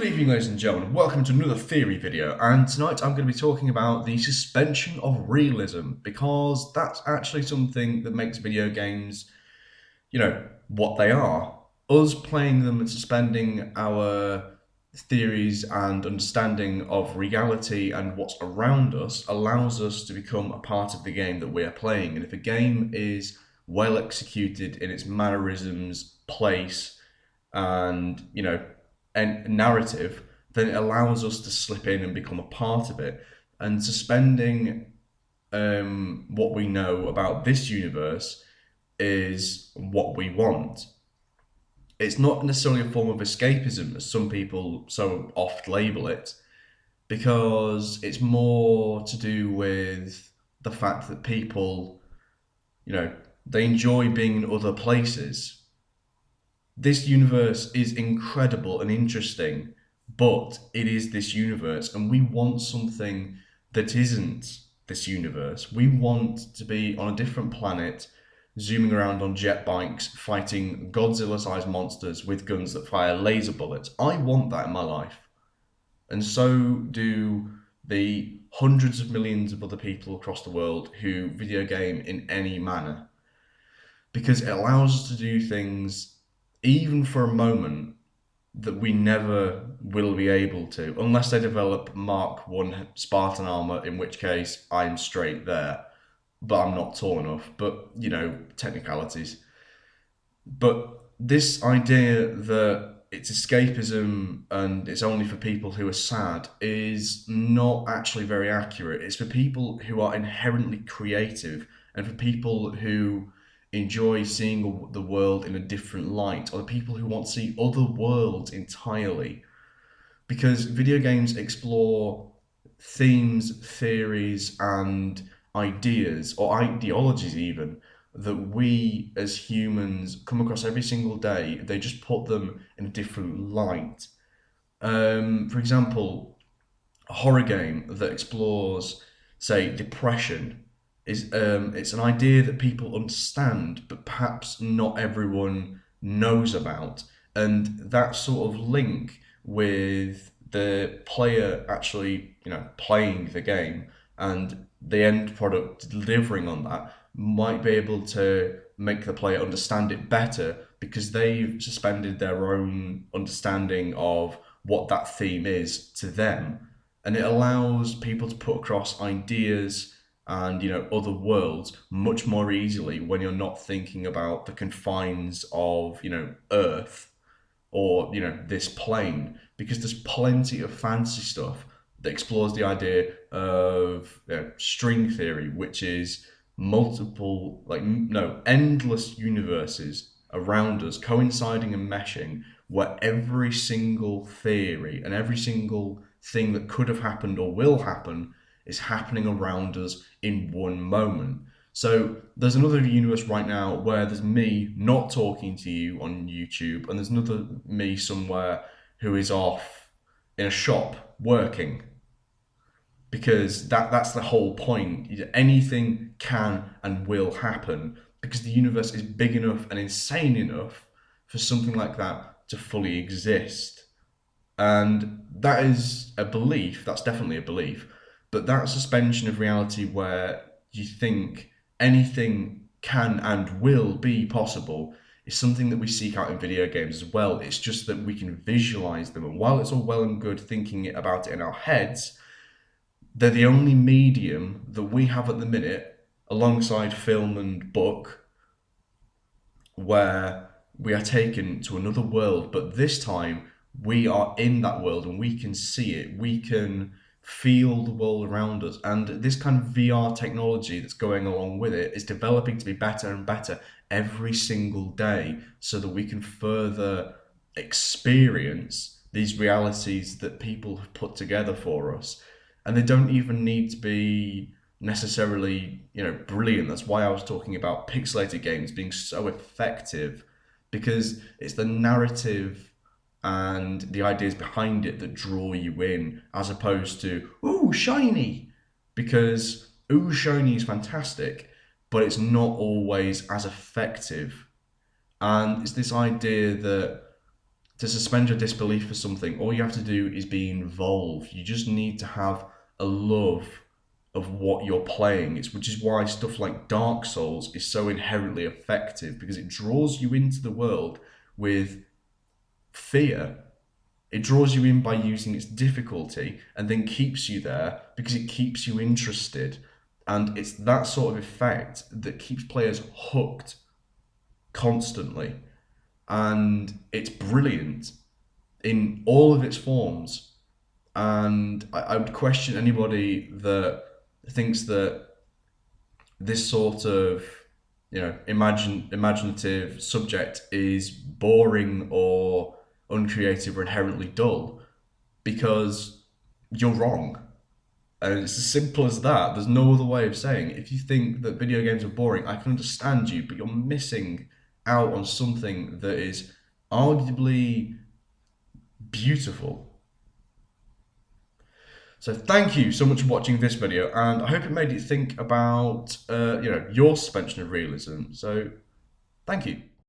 Good evening, ladies and gentlemen. Welcome to another theory video. And tonight I'm going to be talking about the suspension of realism, because that's actually something that makes video games, what they are. Us playing them and suspending our theories and understanding of reality and what's around us allows us to become a part of the game that we're playing. And if a game is well executed in its mannerisms, place, and and narrative, then it allows us to slip in and become a part of it. And suspending what we know about this universe is what we want. It's not necessarily a form of escapism, as some people so oft label it, because it's more to do with the fact that people, you know, they enjoy being in other places. This universe is incredible and interesting, but it is this universe, and we want something that isn't this universe. We want to be on a different planet, zooming around on jet bikes, fighting Godzilla sized monsters with guns that fire laser bullets. I want that in my life. And so do the hundreds of millions of other people across the world who video game in any manner, because it allows us to do things, even for a moment, that we never will be able to, unless they develop Mark 1 Spartan armor, in which case I'm straight there. But I'm not tall enough. But, technicalities. But this idea that it's escapism and it's only for people who are sad is not actually very accurate. It's for people who are inherently creative and for people who enjoy seeing the world in a different light, or the people who want to see other worlds entirely. Because video games explore themes, theories, and ideas, or ideologies even, that we as humans come across every single day. They just put them in a different light. For example, a horror game that explores, say, depression is it's an idea that people understand, but perhaps not everyone knows about, and that sort of link with the player actually, playing the game and the end product delivering on that might be able to make the player understand it better, because they've suspended their own understanding of what that theme is to them. And it allows people to put across ideas and other worlds much more easily when you're not thinking about the confines of Earth, or this plane, because there's plenty of fantasy stuff that explores the idea of string theory, which is multiple, like, no, endless universes around us coinciding and meshing, where every single theory and every single thing that could have happened or will happen is happening around us in one moment. So there's another universe right now where there's me not talking to you on YouTube, and there's another me somewhere who is off in a shop working, because that's the whole point. Anything can and will happen, because the universe is big enough and insane enough for something like that to fully exist. And that is a belief, that's definitely a belief, but that suspension of reality where you think anything can and will be possible is something that we seek out in video games as well. It's just that we can visualize them, and while it's all well and good thinking about it in our heads, they're the only medium that we have at the minute, alongside film and book, where we are taken to another world, but this time we are in that world and we can see it. We can feel the world around us. And this kind of VR technology that's going along with it is developing to be better and better every single day, so that we can further experience these realities that people have put together for us. And they don't even need to be necessarily, brilliant. That's why I was talking about pixelated games being so effective, because it's the narrative and the ideas behind it that draw you in, as opposed to ooh shiny, because ooh shiny is fantastic, but it's not always as effective. And it's this idea that To suspend your disbelief for something, all you have to do is be involved. You just need to have a love of what you're playing. Which is why stuff like Dark Souls is so inherently effective, because it draws you into the world with fear. It draws you in by using its difficulty and then keeps you there because it keeps you interested. And it's that sort of effect that keeps players hooked constantly. And it's brilliant in all of its forms. And I would question anybody that thinks that this sort of imaginative subject is boring or uncreative or inherently dull, because you're wrong. And it's as simple as that. There's no other way of saying it. If you think that video games are boring, I can understand you, but you're missing out on something that is arguably beautiful. So thank you so much for watching this video, and I hope it made you think about your suspension of realism. So thank you.